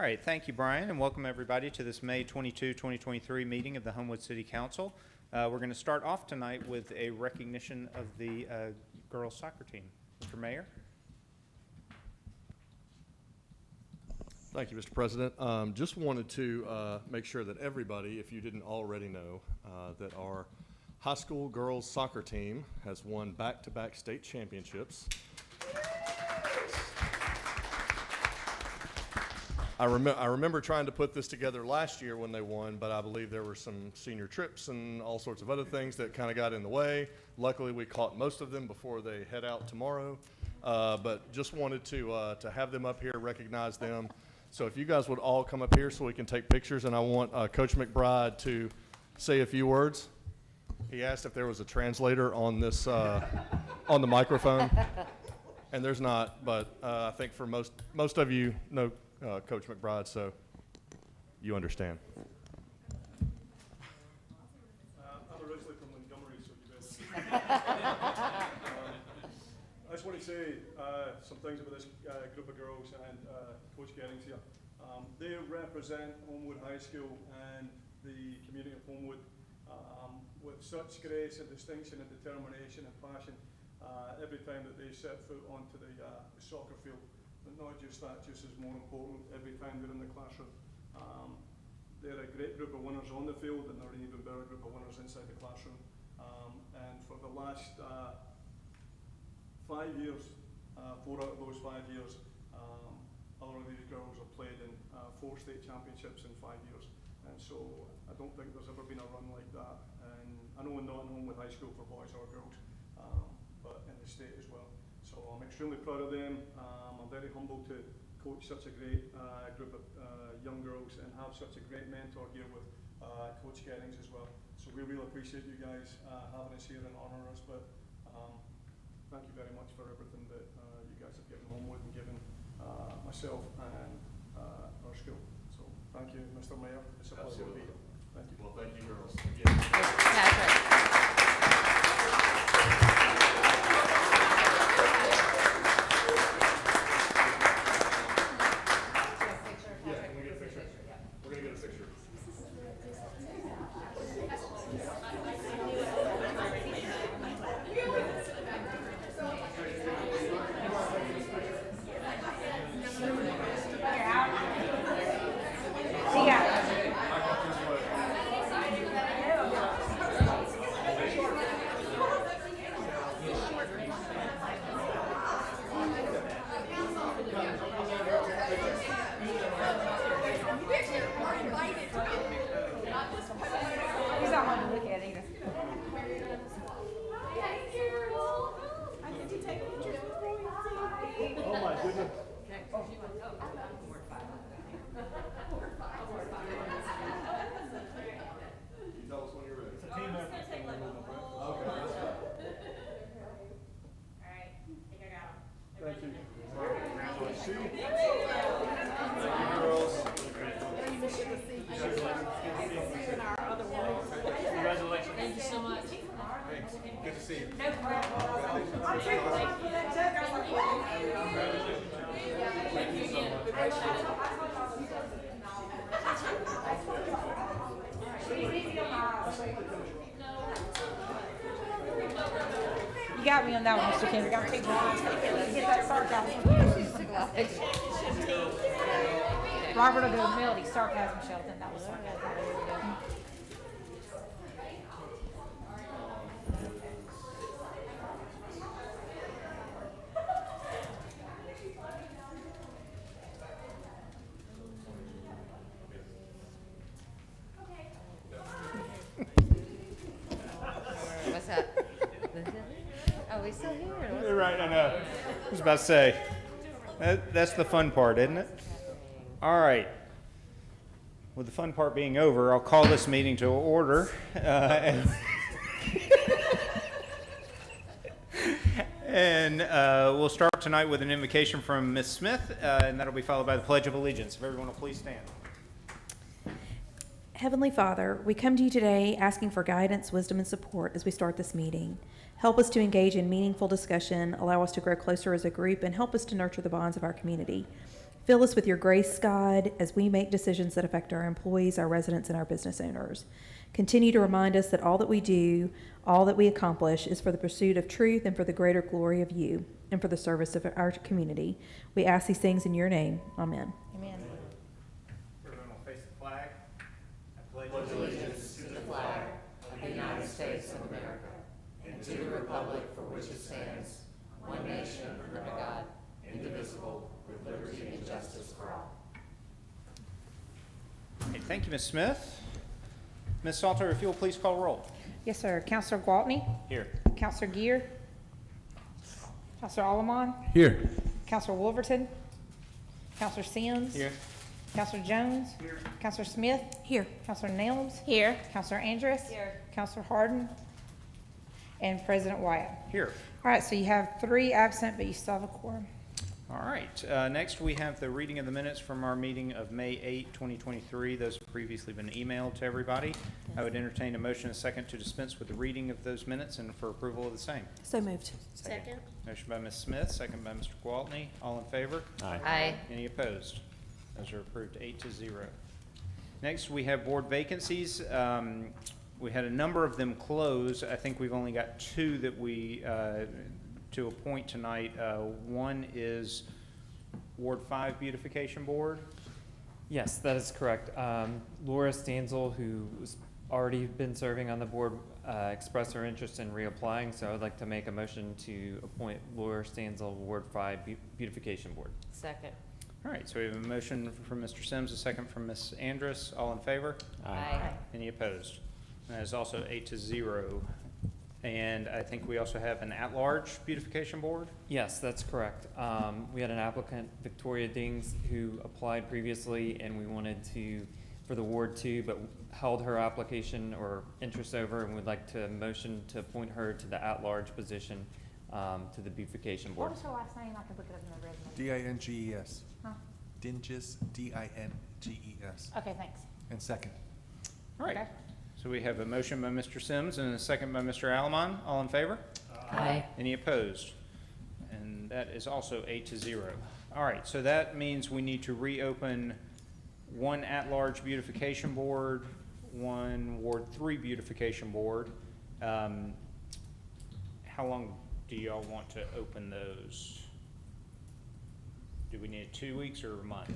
right, thank you, Brian, and welcome everybody to this May 22, 2023 meeting of the Homewood City Council. We're going to start off tonight with a recognition of the girls soccer team. Mr. Mayor. Thank you, Mr. President. Just wanted to make sure that everybody, if you didn't already know, that our high school girls soccer team has won back-to-back state championships. I remember trying to put this together last year when they won, but I believe there were some senior trips and all sorts of other things that kind of got in the way. Luckily, we caught most of them before they head out tomorrow. But just wanted to have them up here, recognize them. So if you guys would all come up here so we can take pictures, and I want Coach McBride to say a few words. He asked if there was a translator on this on the microphone, and there's not. But I think for most of you know Coach McBride, so you understand. I'm originally from Montgomery, so you guys. I just want to say some things about this group of girls and Coach Gettings here. They represent Homewood High School and the community of Homewood with such grace and distinction and determination and passion every time that they set foot onto the soccer field. But not just that, just as more important, every time they're in the classroom. They're a great group of winners on the field, and they're an even better group of winners inside the classroom. And for the last 5 years, 4 out of those 5 years, all of these girls have played in 4 state championships in 5 years. And so I don't think there's ever been a run like that. And I know not in Homewood High School for boys or girls, but in the state as well. So I'm extremely proud of them. I'm very humbled to coach such a great group of young girls and have such a great mentor here with Coach Gettings as well. So we really appreciate you guys having us here and honouring us. But thank you very much for everything that you guys have given Homewood and given myself and our school. So thank you, Mr. Mayor. It's a pleasure to be here. Thank you. Well, thank you, girls. You got me on that one, Mr. King. Get that sarcasm. Robert will do a melody. Sarcasm, Shelton. That was sarcasm. What's up? Oh, we still here? You're right, I know. I was about to say, that's the fun part, isn't it? All right. With the fun part being over, I'll call this meeting to order. And we'll start tonight with an invocation from Ms. Smith, and that'll be followed by the Pledge of Allegiance. If everyone will please stand. Heavenly Father, we come to you today asking for guidance, wisdom, and support as we start this meeting. Help us to engage in meaningful discussion, allow us to grow closer as a group, and help us to nurture the bonds of our community. Fill us with your grace, God, as we make decisions that affect our employees, our residents, and our business owners. Continue to remind us that all that we do, all that we accomplish is for the pursuit of truth and for the greater glory of you and for the service of our community. We ask these things in your name. Amen. Amen. Everyone will face the flag. I pledge Allegiance to the flag of the United States of America and to the republic for which it stands, one nation under God, indivisible, with liberty and justice for all. Okay, thank you, Ms. Smith. Ms. Salter, if you'll please call roll. Yes, sir. Counselor Gwaltney? Here. Counselor Gear? Counselor Allamon? Here. Counselor Wolverton? Counselor Sims? Here. Counselor Jones? Here. Counselor Smith? Here. Counselor Nelms? Here. Counselor Andrus? Here. Counselor Harden? And President Wyatt. Here. All right, so you have 3 absent, but you still have a quorum. All right, next we have the reading of the minutes from our meeting of May 8, 2023. Those have previously been emailed to everybody. I would entertain a motion and a second to dispense with the reading of those minutes and for approval of the same. So moved. Second. Motion by Ms. Smith, second by Mr. Gwaltney. All in favor? Aye. Any opposed? Those are approved 8-0. Next, we have board vacancies. We had a number of them close. I think we've only got 2 that we to appoint tonight. One is Ward 5 Beautification Board. Yes, that is correct. Laura Stanzel, who's already been serving on the board, expressed her interest in reapplying, so I would like to make a motion to appoint Laura Stanzel, Ward 5 Beautification Board. Second. All right, so we have a motion from Mr. Sims, a second from Ms. Andrus. All in favor? Aye. Any opposed? That is also 8-0. And I think we also have an at-large beautification board. Yes, that's correct. We had an applicant, Victoria Dings, who applied previously, and we wanted to, for the Ward 2, but held her application or interest over, and would like to motion to appoint her to the at-large position to the beautification board. What was her last name? I can look it up in the resume. Dinges. Huh? Dinges, Dinges. Okay, thanks. And second. All right. Okay. So we have a motion by Mr. Sims and a second by Mr. Allamon. All in favor? Aye. Any opposed? And that is also 8-0. All right, so that means we need to reopen 1 at-large beautification board, 1 Ward 3 beautification board. How long do y'all want to open those? Do we need 2 weeks or a month?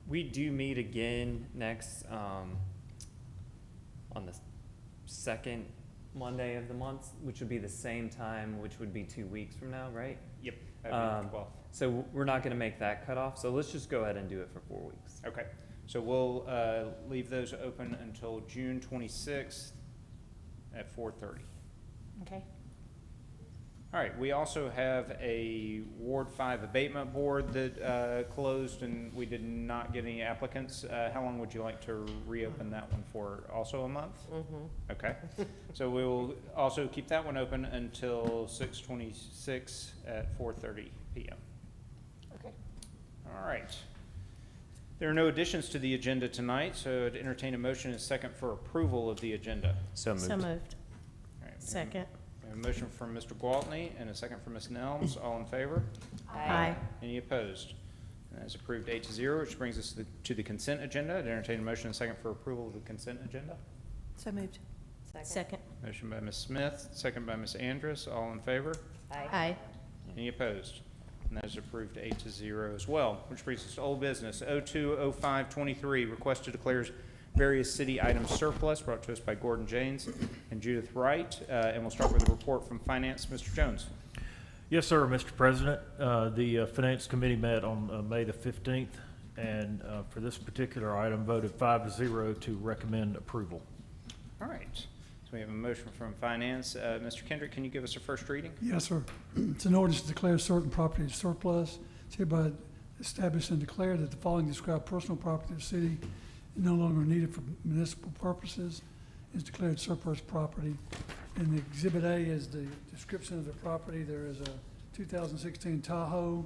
We do meet again next, on the second Monday of the month, which would be the same time, which would be 2 weeks from now, right? Yep. That'd be the 12th. So we're not gonna make that cutoff, so let's just go ahead and do it for 4 weeks. Okay, so we'll leave those open until June 26th at 4:30. Okay. All right, we also have a Ward 5 abatement board that closed and we did not get any applicants. How long would you like to reopen that one for? Also a month? Mm-hmm. Okay, so we will also keep that one open until 6/26 at 4:30 PM. Okay. All right. There are no additions to the agenda tonight, so I'd entertain a motion and a second for approval of the agenda. So moved. So moved. All right, Second. we have a motion from Mr. Gwaltney and a second from Ms. Nelms. All in favor? Aye. Any opposed? That is approved 8-0, which brings us to the consent agenda. I'd entertain a motion and a second for approval of the consent agenda. So moved. Second. Motion by Ms. Smith, second by Ms. Andrus. All in favor? Aye. Any opposed? And that is approved 8-0 as well, which brings us to old business. 020523, request to declare various city items surplus, brought to us by Gordon Janes and Judith Wright. And we'll start with a report from Finance. Mr. Jones. Yes, sir, Mr. President. The Finance Committee met on May the 15th, and for this particular item, voted 5-0 to recommend approval. All right. So we have a motion from Finance. Mr. Kendrick, can you give us a first reading? Yes, sir. It's an ordinance to declare certain property as surplus. It's hereby established and declared that the following described personal property of the city is no longer needed for municipal purposes, is declared surplus property. And the Exhibit A is the description of the property. There is a 2016 Tahoe,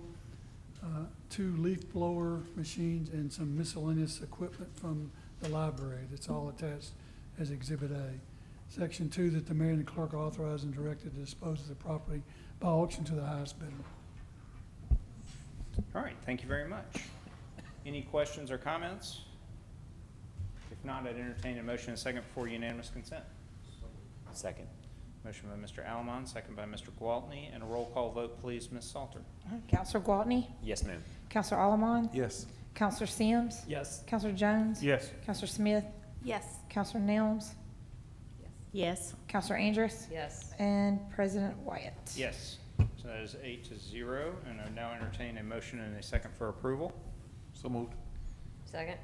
2 leaf blower machines, and some miscellaneous equipment from the library. That's all attached as Exhibit A. Section 2, that the mayor and the clerk are authorized and directed to dispose of the property by auction to the highest bidder. All right, thank you very much. Any questions or comments? If not, I'd entertain a motion and a second for unanimous consent. Second. Motion by Mr. Allemon, second by Mr. Gwaltney, and a roll call vote, please, Ms. Salter. Counselor Gwaltney? Yes, ma'am. Counselor Allemon? Yes. Counselor Sims? Yes. Counselor Jones? Yes. Counselor Smith? Yes. Counselor Nelms? Yes. Counselor Andrus? Yes. And President Wyatt? Yes, so that is 8-0, and I now entertain a motion and a second for approval. So moved. Second?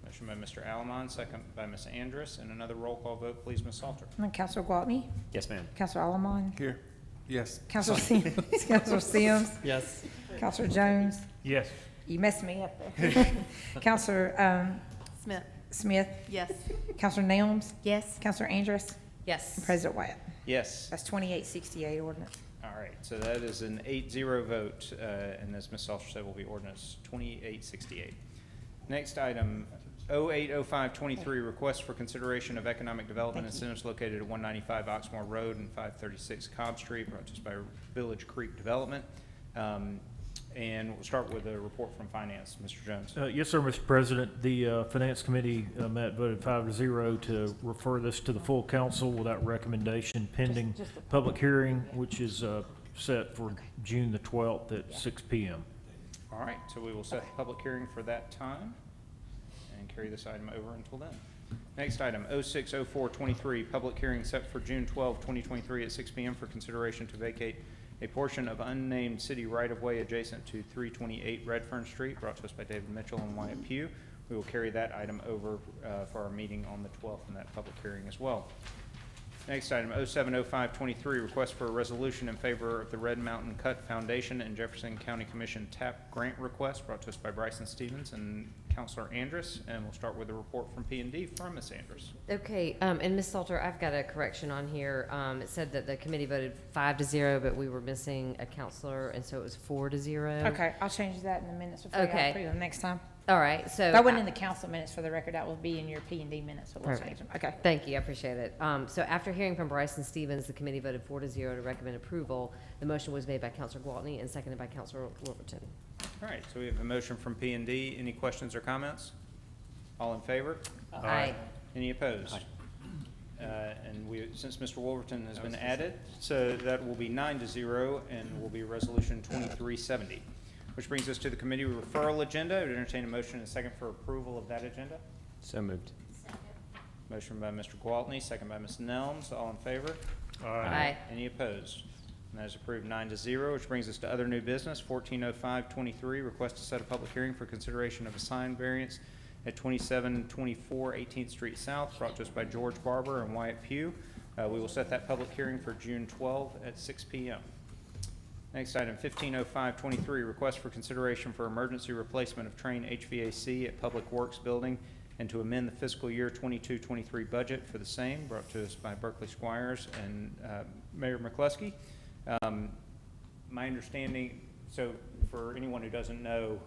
Motion by Mr. Allemon, second by Ms. Andrus, and another roll call vote, please, Ms. Salter. And Counselor Gwaltney? Yes, ma'am. Counselor Allemon? Here. Yes. Counselor Sims? Counselor Sims? Yes. Counselor Jones? Yes. You messed me up there. Counselor Smith? Smith? Yes. Counselor Nelms? Yes. Counselor Andrus? Yes. And President Wyatt? Yes. That's 2868 ordinance. All right, so that is an 8-0 vote, and as Ms. Salter said, will be ordinance 2868. Next item, 080523, request for consideration of economic development incentives located at 195 Oxmoor Road and 536 Cobb Street, brought to us by Village Creek Development. And we'll start with a report from Finance. Mr. Jones. Yes, sir, Mr. President. The Finance Committee met, voted 5-0 to refer this to the full council without recommendation pending public hearing, which is set for June the 12th at 6 p.m. All right, so we will set the public hearing for that time and carry this item over until then. Next item, 060423, public hearing set for June 12, 2023 at 6 p.m. for consideration to vacate a portion of unnamed city right-of-way adjacent to 328 Redfern Street, brought to us by David Mitchell and Wyatt Pugh. We will carry that item over for our meeting on the 12th and that public hearing as well. Next item, 070523, request for a resolution in favor of the Red Mountain Cut Foundation and Jefferson County Commission TAP grant request, brought to us by Bryson Stevens and Counselor Andrus. And we'll start with a report from P&D from Ms. Andrus. Okay, and Ms. Salter, I've got a correction on here. It said that the committee voted 5-0, but we were missing a counselor, and so it was 4-0. Okay, I'll change that in the minutes before you Okay. approve them next time. All right, so. That wasn't in the council minutes for the record, that will be in your P and D minutes, so we'll change Perfect. them. Okay. Thank you, I appreciate it. So after hearing from Bryson Stevens, the committee voted 4-0 to recommend approval. The motion was made by Counselor Gwaltney and seconded by Counselor Wolverton. All right, so we have a motion from P&D. Any questions or comments? All in favor? Aye. Any opposed? And since Mr. Wolverton has been added, so that will be 9-0 and will be resolution 2370. Which brings us to the committee referral agenda. I would entertain a motion and a second for approval of that agenda. So moved. Motion by Mr. Gwaltney, second by Ms. Nelms. All in favor? Aye. Any opposed? And that is approved 9-0, which brings us to other new business. 140523, request to set a public hearing for consideration of a sign variance at 2724 18th Street South, brought to us by George Barber and Wyatt Pugh. We will set that public hearing for June 12 at 6 p.m. Next item, 150523, request for consideration for emergency replacement of train HVAC at Public Works Building and to amend the fiscal year 22-23 budget for the same, brought to us by Berkeley Squires and Mayor McCluskey. My understanding, so for anyone who doesn't know,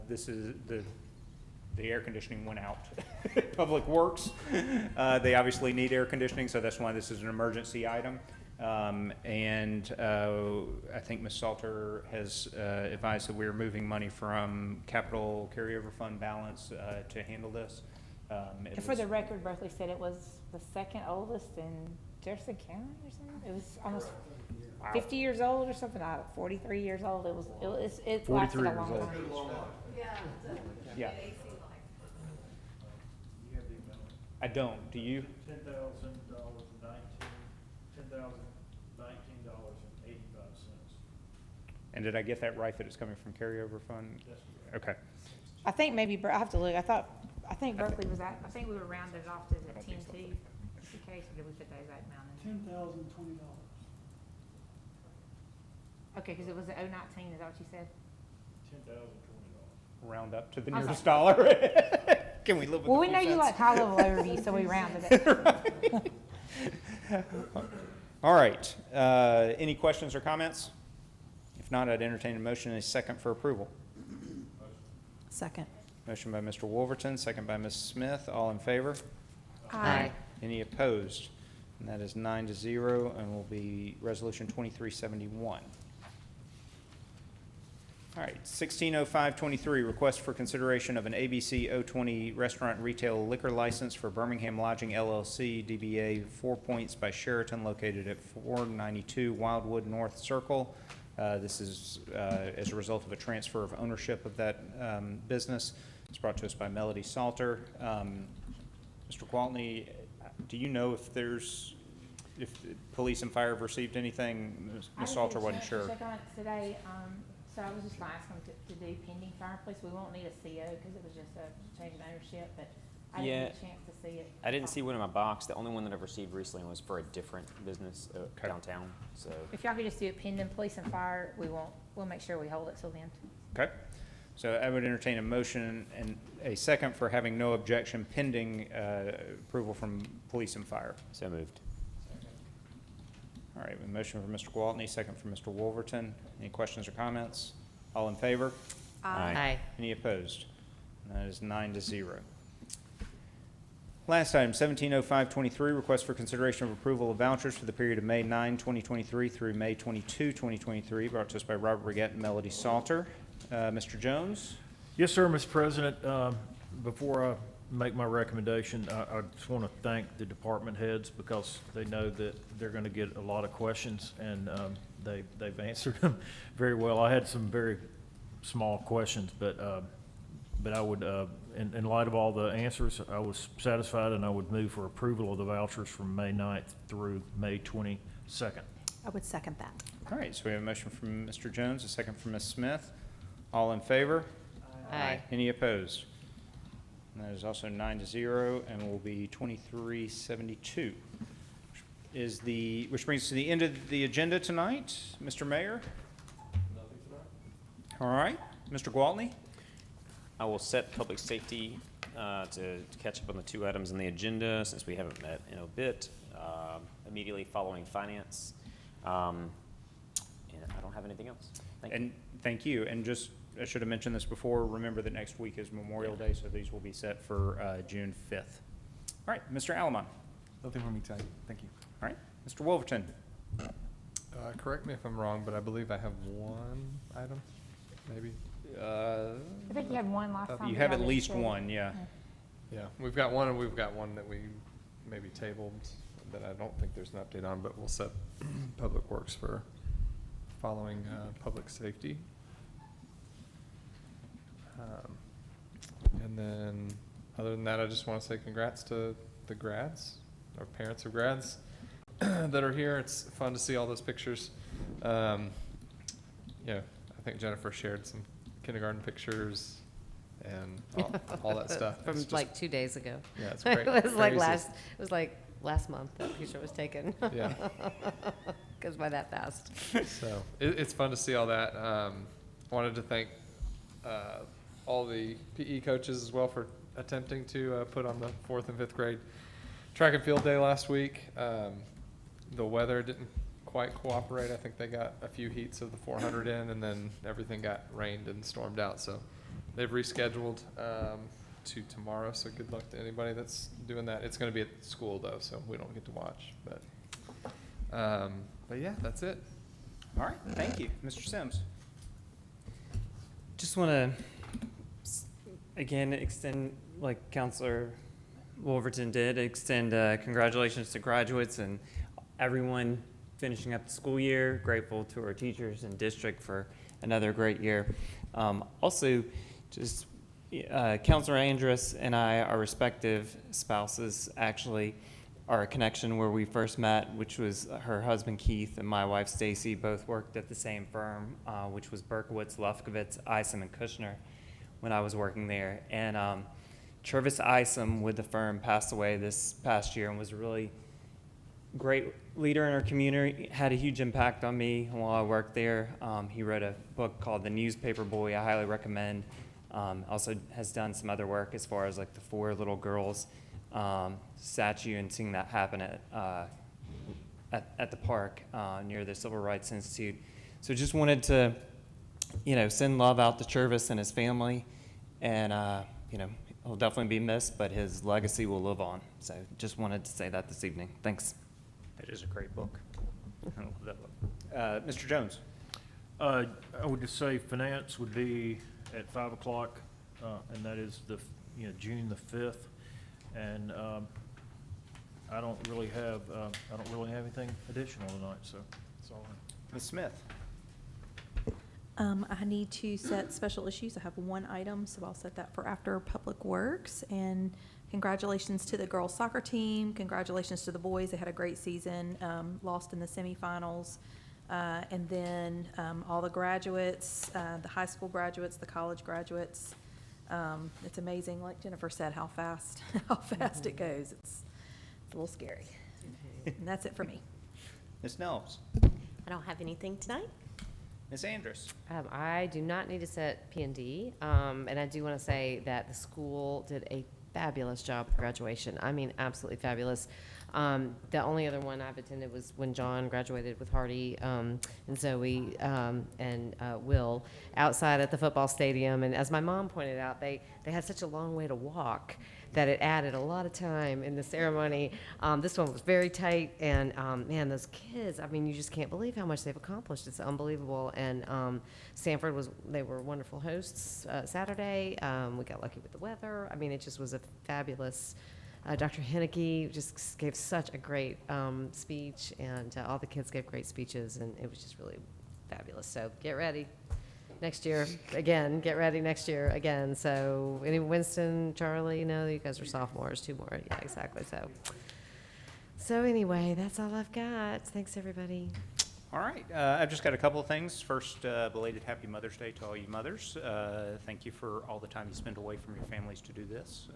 this is the air conditioning went out. Public Works, they obviously need air conditioning, so that's why this is an emergency item. I think Ms. Salter has advised that we are moving money from capital carryover fund balance to handle this. And for the record, Berkeley said it was the second oldest in Jefferson County or something. It was almost 50 years old or something, 43 years old. It lasted 43 a years long old. time. Yeah. I don't. Do you? $10,019.85. And did I get that right, that it's coming from carryover fund? Yes. Okay. I think maybe, I have to look, I think Berkeley was at, I think we were rounded off to the 10 too. Just in case, or did we put that exact amount in? $10,020. Okay, because it was the 019, is that what you said? $10,020. Round up to the I'm nearest sorry. dollar. Can we live with Well, the we know few you cents? like high level overview, so we rounded it. All right. Any questions or comments? If not, I'd entertain a motion and a second for approval. Second. Motion by Mr. Wolverton, second by Ms. Smith. All in favor? Aye. Any opposed? And that is 9-0 and will be resolution 2371. All right, 160523, request for consideration of an ABC 020 restaurant retail liquor license for Birmingham Lodging LLC, DBA 4 Points by Sheraton, located at 492 Wildwood North Circle. This is as a result of a transfer of ownership of that business. It's brought to us by Melody Salter. Mr. Gwaltney, do you know if police and fire have received anything? Ms. Salter wasn't sure. I didn't get a chance to check on it today, so I was just gonna ask them to do pending fireplace. We won't need a CO because it was just a change of ownership, but I didn't get a chance to see it. I didn't see one in my box. The only one that I've received recently was for a different business downtown, so. If y'all could just do it pending police and fire, we'll make sure we hold it till then. Okay. So I would entertain a motion and a second for having no objection pending approval from police and fire. So moved. All right, a motion for Mr. Gwaltney, second for Mr. Wolverton. Any questions or comments? All in favor? Aye. Any opposed? And that is 9-0. Last item, 170523, request for consideration of approval of vouchers for the period of May 9, 2023 through May 22, 2023, brought to us by Robert Brigette and Melody Salter. Mr. Jones? Yes, sir, Mr. President. Before I make my recommendation, I just want to thank the department heads because they know that they're going to get a lot of questions, and they've answered them very well. I had some very small questions, but I would, in light of all the answers, I was satisfied, and I would move for approval of the vouchers from May 9th through May 22nd. I would second that. All right, so we have a motion from Mr. Jones, a second from Ms. Smith. All in favor? Aye. Any opposed? And that is also 9-0 and will be 2372. Which brings us to the end of the agenda tonight. Mr. Mayor? Nothing tonight. All right. Mr. Gwaltney? I will set public safety to catch up on the 2 items on the agenda since we haven't met in a bit, immediately following finance. And I don't have anything else. Thank you. And thank you. And just, I should have mentioned this before, remember that next week is Memorial Day, so these will be set for June 5th. All right, Mr. Alamon. Nothing for me tonight. Thank you. All right, Mr. Wolverton. Correct me if I'm wrong, but I believe I have one item, maybe. I think you had one last time. You but have I at didn't least see it. one, yeah. Yeah, we've got one, and we've got one that we maybe tabled that I don't think there's an update on, but we'll set Public Works for following public safety. And then, other than that, I just want to say congrats to the grads, or parents of grads that are here. It's fun to see all those pictures. Yeah, I think Jennifer shared some kindergarten pictures and all that stuff. From It's just- like 2 days ago. Yeah, it's great. It was like Crazy. last month that picture was taken. Yeah. Goes by that fast. So it's fun to see all that. Wanted to thank all the PE coaches as well for attempting to put on the 4th and 5th grade track and field day last week. The weather didn't quite cooperate. I think they got a few heats of the 400 in, and then everything got rained and stormed out. So they've rescheduled to tomorrow. So good luck to anybody that's doing that. It's going to be at school though, so we don't get to watch. But yeah, that's it. All right, thank you. Mr. Sims. Just want to, again, extend, like Counselor Wolverton did, extend congratulations to graduates and everyone finishing up the school year. Grateful to our teachers and district for another great year. Also, just Counselor Andrus and I, our respective spouses, actually are a connection where we first met, which was her husband Keith and my wife Stacy both worked at the same firm, which was Berkowitz, Lefkowitz, Isom, and Kushner when I was working there. And Travis Isom with the firm passed away this past year and was a really great leader in our community, had a huge impact on me while I worked there. He wrote a book called The Newspaper Boy, I highly recommend. Also has done some other work as far as like the 4 little girls statue and seeing that happen at the park near the Civil Rights Institute. So just wanted to, send love out to Chervis and his family, and he'll definitely be missed, but his legacy will live on. So just wanted to say that this evening. Thanks. That is a great book. I love that book. Mr. Jones. I would just say finance would be at 5 o'clock, and that is June the 5th. And I don't really have anything additional tonight, so that's all. Ms. Smith? I need to set special issues. I have one item, so I'll set that for after Public Works. And congratulations to the girls soccer team. Congratulations to the boys. They had a great season, lost in the semifinals. And then all the graduates, the high school graduates, the college graduates. It's amazing, like Jennifer said, how fast it goes. It's a little scary. And that's it for me. Ms. Nelms? I don't have anything tonight. Ms. Andrus? I do not need to set P&D, and I do want to say that the school did a fabulous job with graduation. I mean, absolutely fabulous. The only other one I've attended was when John graduated with Hardy and Zoe and Will outside at the football stadium. And as my mom pointed out, they had such a long way to walk that it added a lot of time in the ceremony. This one was very tight, and man, those kids, I mean, you just can't believe how much they've accomplished. It's unbelievable. And Sanford they were wonderful hosts Saturday. We got lucky with the weather. I mean, it just was a fabulous. Dr. Henneke just gave such a great speech, and all the kids gave great speeches, and it was just really fabulous. So get ready next year again. Get ready next year again. So Winston, Charlie, you guys are sophomores, 2 more. Yeah, exactly. So anyway, that's all I've got. Thanks, everybody. All right, I've just got a couple of things. First, belated Happy Mother's Day to all you mothers. Thank you for all the time you spend away from your families to do this.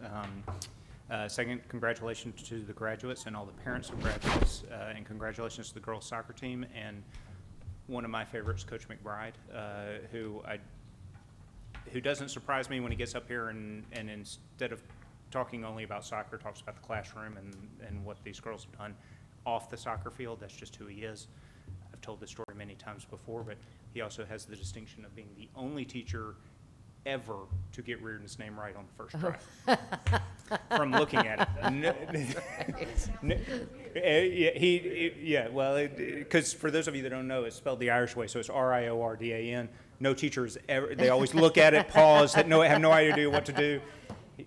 Second, congratulations to the graduates and all the parents of graduates, and congratulations to the girls soccer team. And one of my favorites, Coach McBride, who doesn't surprise me when he gets up here and instead of talking only about soccer, talks about the classroom and what these girls have done off the soccer field. That's just who he is. I've told this story many times before, but he also has the distinction of being the only teacher ever to get Reardon's name right on the first try. From looking at it. Because for those of you that don't know, it's spelled the Irish way, so it's Riordan. No teachers ever, they always look at it, pause, have no idea what to do.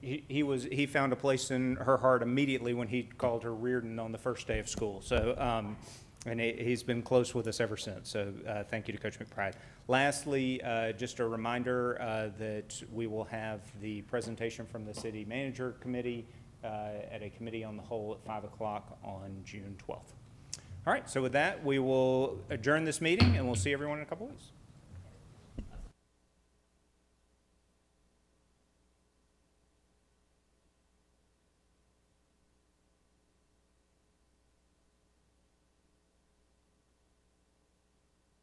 He found a place in her heart immediately when he called her Reardon on the first day of school. So, and he's been close with us ever since. So thank you to Coach McBride. Lastly, just a reminder that we will have the presentation from the City Manager Committee at a committee on the whole at 5 o'clock on June 12th. All right, so with that, we will adjourn this meeting, and we'll see everyone in a couple weeks.